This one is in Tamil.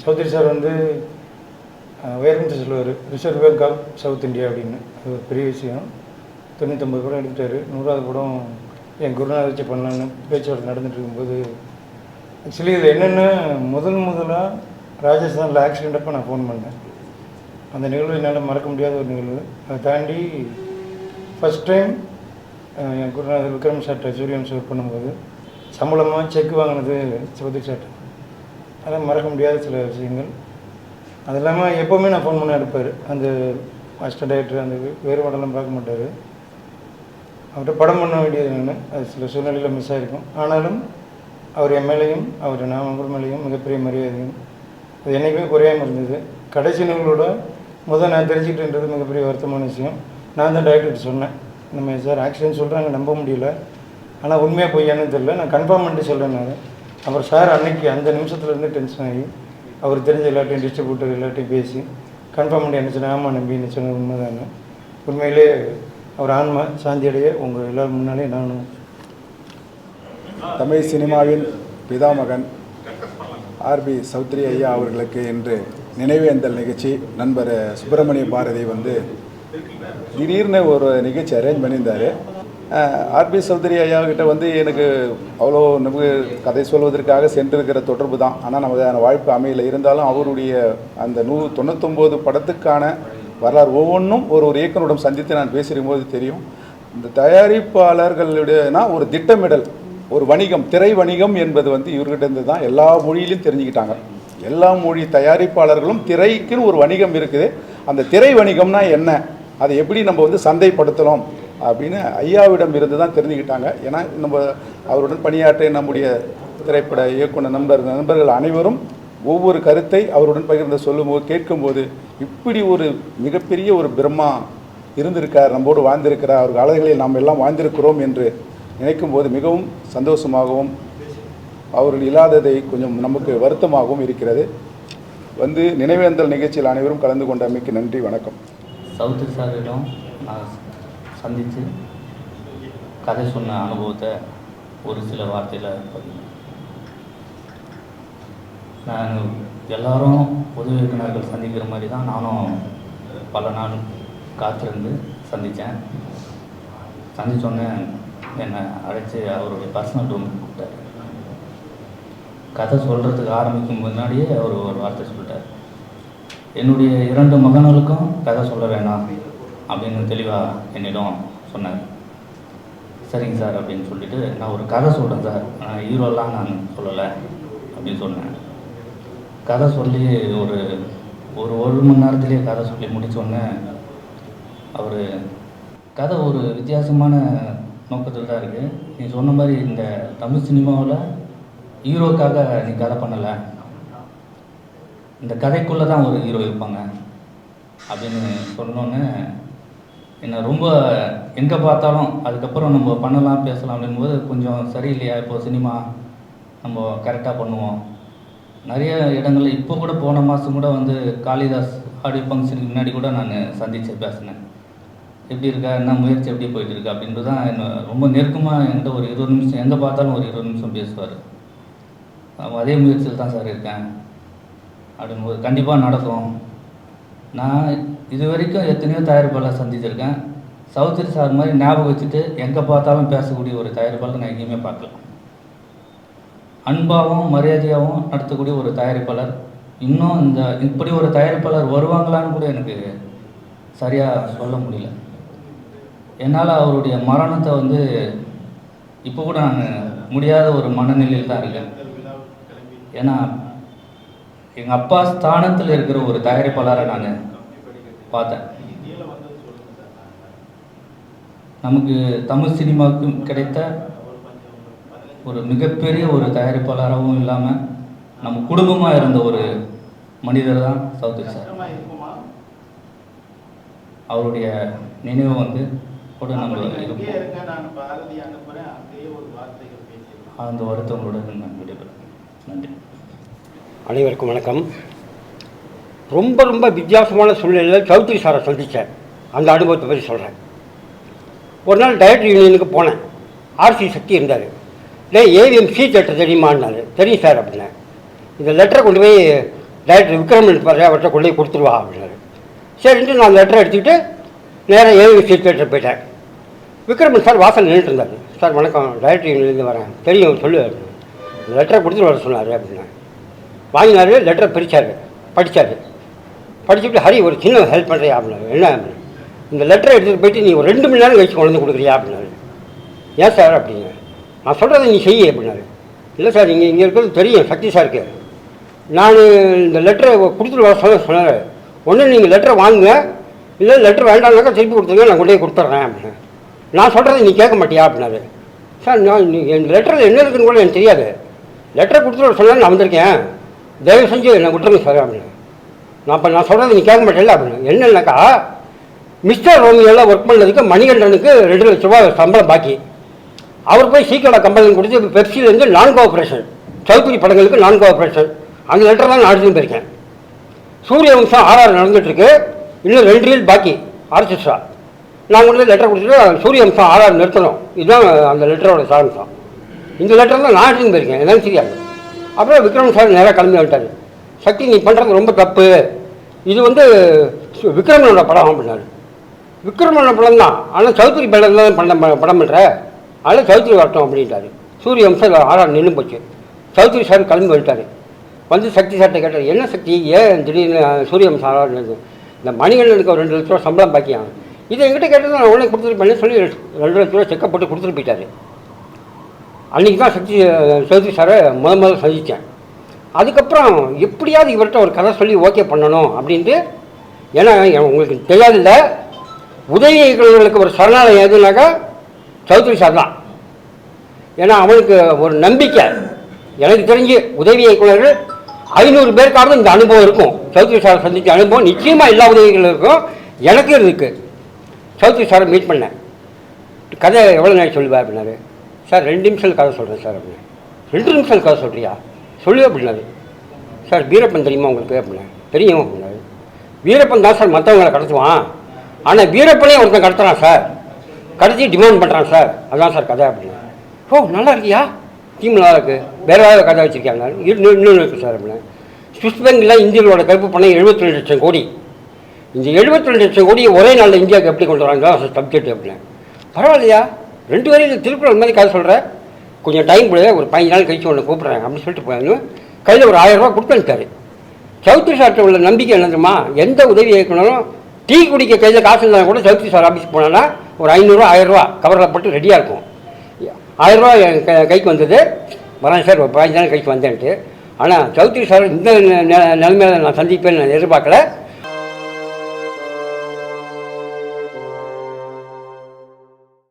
சௌத்ரி சார் வந்து வேறுந்து சொல்லுவார், Reserve Bank of South India அப்படின்னு. அது ஒரு பெரிய விஷயம். 99 படம் எடுத்துட்டார். 100வது படம் என் குருநாதர் வச்சு பண்ணலான்னு பேச்சுவார்த்தை நடந்துட்டு இருக்கும்போது, ஆக்சுவலி இது என்னென்னா முதலாக ராஜஸ்தானில் ஆக்சிடெண்ட் அப்போ நான் ஃபோன் பண்ணேன். அந்த நிகழ்வு என்னால் மறக்க முடியாத ஒரு நிகழ்வு. அதை தாண்டி ஃபஸ்ட் டைம் என் குருநாதர் விக்ரம் சார்ட்ட சூரியன் சார் பண்ணும்போது சம்பளமாக செக் வாங்கினது சௌத்ரி சார்ட்ட. அதெல்லாம் மறக்க முடியாத சில விஷயங்கள். அது இல்லாமல் எப்போவுமே நான் ஃபோன் பண்ண எடுப்பார். அந்த மாஸ்டர் டைரக்டர் அந்த வேறுபாடெல்லாம் பார்க்க மாட்டார். அவர்கிட்ட படம் பண்ண வேண்டியது என்னென்னு அது சில சூழ்நிலையில் மிஸ் ஆகிருக்கும். ஆனாலும் அவர் என் மேலேயும் நான் அவர் மேலேயும் மிகப்பெரிய மரியாதையும் அது என்றைக்குமே குறையாமல் இருந்தது. கடைசி நிகழ்வோட நான் தெரிஞ்சுக்கிட்டுன்றது மிகப்பெரிய வருத்தமான விஷயம். நான் தான் டைரக்டர்கிட்ட சொன்னேன், நம்ம சார் ஆக்சிடென்ட் சொல்கிறாங்க, நம்ப முடியல, ஆனால் உண்மையாக பொய்யானு தெரியல, நான் கன்ஃபார்ம் பண்ணிட்டு சொல்கிறேன். அப்புறம் சார் அன்னைக்கு அந்த நிமிஷத்துலேருந்து டென்ஷன் ஆகி அவர் தெரிஞ்ச எல்லாத்தையும் டிஸ்ட்ரிபியூட்டர் எல்லாத்தையும் பேசி கன்ஃபார்ம் பண்ணி என்ன சொன்னால் ஆமாம் நம்பி என்ன சொன்னது உண்மை தானே. உண்மையிலே அவர் ஆன்மா சாந்தியடைய உங்கள் எல்லோரும் முன்னாலே நானும். தமிழ் சினிமாவின் பிதாமகன் ஆர்பி சௌத்ரி ஐயா அவர்களுக்கு இன்று நினைவேந்தல் நிகழ்ச்சி. நண்பர் சுப்பிரமணிய பாரதி வந்து திடீர்னு ஒரு நிகழ்ச்சி அரேஞ்ச் பண்ணியிருந்தார். ஆர்பி சௌத்ரி ஐயா கிட்ட வந்து எனக்கு அவ்வளோ நமக்கு கதை சொல்வதற்காக சென்றிருக்கிற தொடர்பு தான். ஆனால் நமக்கு வாய்ப்பு அமையல. இருந்தாலும் அவருடைய அந்த 199 படத்துக்கான வரலாறு ஒவ்வொன்றும் ஒரு இயக்குனரிடம் சந்தித்து நான் பேசியிருக்கும் போது தெரியும். இந்த தயாரிப்பாளர்களுடையனா ஒரு திட்டமிடல், ஒரு வணிகம், திரை வணிகம் என்பது வந்து இவர்கிட்ட இருந்து தான் எல்லா மொழியிலும் தெரிஞ்சுக்கிட்டாங்க. எல்லா மொழி தயாரிப்பாளர்களும் திரைக்குன்னு ஒரு வணிகம் இருக்குது. அந்த திரை வணிகம்னா என்ன, அதை எப்படி நம்ம வந்து சந்தைப்படுத்தலாம் அப்படின்னு ஐயாவிடம் இருந்து தான் தெரிஞ்சுக்கிட்டாங்க. ஏன்னா நம்ம அவருடன் பணியாற்ற நம்முடைய திரைப்பட இயக்குனர் நண்பர்கள் அனைவரும் ஒவ்வொரு கருத்தை அவருடன் பகிர்ந்து சொல்லும்போது கேட்கும்போது இப்படி ஒரு மிகப்பெரிய ஒரு பிரம்மா இருந்திருக்கார், நம்மோடு வாழ்ந்திருக்கிறார், அவர்கள் அழகுகளில் நாம் எல்லாம் வாழ்ந்திருக்கிறோம் என்று நினைக்கும் போது மிகவும் சந்தோஷமாகவும் அவர்கள் இல்லாததை கொஞ்சம் நமக்கு வருத்தமாகவும் இருக்கிறது. வந்து நினைவேந்தல் நிகழ்ச்சியில் அனைவரும் கலந்து கொண்டமைக்கு நன்றி, வணக்கம். சௌத்ரி சாரிடம் நான் சந்தித்து கதை சொன்ன அனுபவத்தை ஒரு சில வார்த்தையில் பதிவு. நான் எல்லாரும் பொது இயக்குநர்கள் சந்திக்கிற மாதிரி தான் நானும் பல நாள் காத்திருந்து சந்தித்தேன். சந்தித்தோன்னே என்னை அழைச்சி அவருடைய பர்சனல் ரூமுக்கு கூப்பிட்டார். கதை சொல்கிறதுக்கு ஆரம்பிக்கும் முன்னாடியே அவர் ஒரு வார்த்தை சொல்லிட்டார், என்னுடைய 2 மகன்களுக்கும் கதை சொல்ல வேணாம் அப்படின்னு தெளிவாக என்னிடம் சொன்னார். சரிங்க சார் அப்படின்னு சொல்லிவிட்டு, நான் ஒரு கதை சொல்கிறேன் சார், ஹீரோலாம் நான் சொல்லலை அப்படின்னு சொன்னேன். கதை சொல்லி ஒரு மணி நேரத்துலேயே கதை சொல்லி முடித்தோடனே அவர் கதை ஒரு வித்தியாசமான நோக்கத்தில் தான் இருக்குது. நீ சொன்ன மாதிரி இந்த தமிழ் சினிமாவில் ஹீரோக்காக நீ கதை பண்ணலை, இந்த கதைக்குள்ளே தான் ஒரு ஹீரோ இருப்பாங்க அப்படின்னு சொன்னோன்னே என்னை ரொம்ப எங்கே பார்த்தாலும் அதுக்கப்புறம் நம்ம பண்ணலாம் பேசலாம் அப்படிங்கும்போது கொஞ்சம் சரியில்லையா, இப்போ சினிமா நம்ம கரெக்டாக பண்ணுவோம். நிறைய இடங்களில் இப்போ கூட போன மாதம் கூட வந்து காளிதாஸ் ஆடியோ ஃபங்க்ஷனுக்கு முன்னாடி கூட நான் சந்தித்து பேசினேன். எப்படி இருக்கா, என்ன முயற்சி எப்படி போயிட்டுருக்கு அப்படின்றது தான் என்ன ரொம்ப நெருக்கமாக என்கிட்ட ஒரு 20 நிமிஷம் எங்கே பார்த்தாலும் ஒரு 20 நிமிஷம் பேசுவார். அதே முயற்சியில் தான் சார் இருக்கேன் அப்படின்போது கண்டிப்பாக நடக்கும். நான் இது வரைக்கும் எத்தனையோ தயாரிப்பாளர் சந்திச்சிருக்கேன். சௌத்ரி சார் மாதிரி ஞாபகம் வச்சுட்டு எங்கே பார்த்தாலும் பேசக்கூடிய ஒரு தயாரிப்பாளர் நான் எங்கேயுமே பார்க்கல. அன்பாகவும் மரியாதையாகவும் நடத்தக்கூடிய ஒரு தயாரிப்பாளர். இன்னும் இப்படி ஒரு தயாரிப்பாளர் வருவாங்களான்னு கூட எனக்கு சரியாக சொல்ல முடியல. என்னால் அவருடைய மரணத்தை வந்து இப்போ கூட நான் முடியாத ஒரு மனநிலையில் தான் இருக்கேன். ஏன்னா எங்கள் அப்பா ஸ்தானத்தில் இருக்கிற ஒரு தயாரிப்பாளரை நான் பார்த்தேன். நமக்கு தமிழ் சினிமாவுக்கு கிடைத்த ஒரு மிகப்பெரிய ஒரு தயாரிப்பாளராகவும் இல்லாமல் நம்ம குடும்பமாக இருந்த ஒரு மனிதர் தான் சௌத்ரி சார். அவருடைய நினைவு வந்து கூட நம்ம அந்த வருத்தங்களோட நான் விடைபெறேன். நன்றி. அனைவருக்கும் வணக்கம். ரொம்ப வித்தியாசமான சூழ்நிலையில் சௌத்ரி சாரை சந்தித்தேன். அந்த அனுபவத்தை பற்றி சொல்கிறேன். ஒரு நாள் டைரக்டர் யூனியனுக்கு போனேன். ஆர்சி சக்தி இருந்தார். ஏவிஎம் சி லெட்டர் தெரியுமான்னாரு. தெரியும் சார் அப்படின்னேன். இந்த லெட்டரை கொண்டு போய் டைரக்டர் விக்ரம் இருப்பார், அவர்கிட்ட கொண்டு போய் கொடுத்துருவா அப்படின்னாரு. சரின்ட்டு நான் லெட்டரை எடுத்துக்கிட்டு நேராக ஏவி சீட் தேட்டர் போயிட்டேன். விக்ரமன் சார் வாசல் நின்றுட்டு இருந்தார். சார் வணக்கம், டைரக்டர் யூனியன்லேருந்து வரேன், தெரியும் சொல்லு, லெட்டரை கொடுத்துட்டு வர சொன்னார் அப்படின்னா. வாங்கினார், லெட்டரை பிரித்தார், படித்தார். படிச்சுட்டு ஹரி ஒரு சின்ன ஹெல்ப் பண்ணுறியா அப்படின்னாரு. என்ன அப்படின்னு, இந்த லெட்டரை எடுத்துகிட்டு போயிட்டு நீ ஒரு 2 மணி நேரம் கழிச்சு கொண்டு வந்து கொடுக்குறியா அப்படின்னாரு. ஏன் சார் அப்படிங்க, நான் சொல்கிறத நீ செய்ய அப்படின்னாரு. இல்லை சார், இங்கே இருக்கிறது தெரியும் சக்தி சாருக்கு, நான் இந்த லெட்டரை கொடுத்துட்டு வர சொன்னார். ஒன்று நீங்கள் லெட்டரை வாங்குங்க, இல்லை லெட்டர் வேண்டாம்னாக்கா திருப்பி கொடுத்துருங்க, நான் கொண்டு போய் கொடுத்துட்றேன் அப்படின்னு. நான் சொல்கிறத நீ கேட்க மாட்டியா அப்படின்னாரு. சார் நான் என் லெட்டரில் என்ன இருக்குன்னு கூட எனக்கு தெரியாது, லெட்டரை கொடுத்துட்டு வர சொன்னால் நான் வந்திருக்கேன், தயவு செஞ்சு என்னை விட்டுருங்க சார் அப்படின்னு. நான் சொல்கிறது நீ கேட்க மாட்டேல்ல அப்படின்னு. என்னன்னாக்கா மிஸ்டர் ரோமியோவில் ஒர்க் பண்ணதுக்கு மணிகண்டனுக்கு 2 லட்ச ரூபா சம்பளம் பாக்கி. அவர் போய் சீக்கிரம் கம்பெனி கொடுத்து பெப்சிலேருந்து நான் கோஆப்ரேஷன், சௌத்ரி படங்களுக்கு நான் கோஆப்ரேஷன், அந்த லெட்டர் தான் நான் எடுத்துன்னு போயிருக்கேன். சூரிய வம்சம் 6 நடந்துகிட்ருக்கு, இன்னும் 2 ரீல் பாக்கி ஆர்கெஸ்ட்ரா. நான் கொண்டு லெட்டர் கொடுத்துட்டு சூரிய வம்சம் 6 நிறுத்தணும், இதுதான் அந்த லெட்டரோட சாரம்சம். இந்த லெட்டர் தான் நான் எடுத்துன்னு போயிருக்கேன், என்னன்னு தெரியாது. அப்புறம் விக்ரம் சார் நேராக கிளம்பி வந்துட்டார். சக்தி நீ பண்ணுறது ரொம்ப தப்பு, இது விக்ரமனோட படம் அப்படின்னாரு. விக்ரமனோட படம் தான், ஆனால் சௌத்ரி படம் தான் படம் பண்ணுற, அதனால் சௌத்ரி வரட்டும் அப்படின்ட்டாரு. சூரிய வம்சம் 6 நின்று போச்சு. சௌத்ரி சார் கிளம்பி வந்துட்டார். வந்து சக்தி சார்கிட்ட கேட்டார், என்ன சக்தி ஏன் திடீர்னு சூரிய வம்சம் 6 இந்த மணிகண்டனுக்கு ஒரு 2 லட்ச ரூபா சம்பளம் பாக்கியான், இதை என்கிட்ட கேட்டது நான் உடனே கொடுத்துட்டு பண்ணி சொல்லி 2 லட்ச ரூபா செக்கப் போட்டு கொடுத்துட்டு போயிட்டாரு. அன்றைக்கி தான் சௌத்ரி சாரை முதல்ல சந்தித்தேன். அதுக்கப்புறம் எப்படியாவது இவர்கிட்ட ஒரு கதை சொல்லி ஓகே பண்ணணும் அப்படின்ட்டு, ஏன்னா உங்களுக்கு தெரியாதில்ல, உதவி இயக்குநர்களுக்கு ஒரு சரணாலயம் எதுனாக்கா சௌத்ரி சார் தான். ஏன்னா அவனுக்கு ஒரு நம்பிக்கை, எனக்கு தெரிஞ்சு உதவி இயக்குநர்கள் 500 பேருக்காவது இந்த அனுபவம் இருக்கும். சௌத்ரி சாரை சந்தித்த அனுபவம் நிச்சயமாக எல்லா உதவிகளும் இருக்கும், எனக்கு இருக்குது. சௌத்ரி சாரை மீட் பண்ணேன். கதை எவ்வளோ நேரம் சொல்லுவா அப்படின்னாரு. சார் 2 நிமிஷம் கதை சொல்கிறேன் சார் அப்படின்னு. 2 நிமிஷம் கதை சொல்கிறியா சொல்லு அப்படின்னாரு. சார் வீரப்பன் தெரியுமா உங்களுக்கு அப்படின்னா. தெரியும் அப்படின்னாரு. வீரப்பன் தான் சார் மற்றவங்களை கடத்துவான், ஆனால் வீரப்பனே ஒருத்தன் கடத்துறான் சார், கடத்தி டிமாண்ட் பண்ணுறான் சார், அதுதான் சார் கதை அப்படின்னா. ஓ நல்லா இருக்கியா, டீம் நல்லா இருக்குது, வேறு ஏதாவது கதை வச்சுருக்காங்க, இன்னொன்று இருக்குது சார் அப்படின்னா. ஸ்விஸ் பேங்கில் இந்தியாவோட கருப்பு பணம் 72 லட்சம் கோடி. இந்த 72 லட்சம் கோடியை ஒரே நாளில் இந்தியாவுக்கு எப்படி கொண்டு வராங்க சப்ஜெக்ட் அப்படின்னா. பரவாயில்லையா, 2 வரையில் திருக்குறள் மாதிரி கதை சொல்கிறேன், கொஞ்சம் டைம் கூட ஒரு 15 நாள் கழிச்சு ஒன்று கூப்பிட்றேன் அப்படின்னு சொல்லிட்டு போயாங்க. கையில் ஒரு 1000 ரூபா கொடுத்து அனுப்பிட்டாரு. சௌத்ரி சார்ட்ட உள்ள நம்பிக்கை என்னதுமா, எந்த உதவி இயக்குனாலும் டீ குடிக்க கையில் காசு இருந்தாலும் கூட சௌத்ரி சார் ஆஃபீஸுக்கு போனான்னா ஒரு 500 ரூபா 1000 ரூபா கவரில் போட்டு ரெடியாக இருக்கும். 1000 ரூபா என் கைக்கு வந்தது, வரேன் சார் ஒரு 15 நாள் கழிச்சு வந்தேன்ட்டு. ஆனால் சௌத்ரி சார் இந்த நிலைமையில நான் சந்திப்பேன்னு நான் எதிர்பார்க்கல.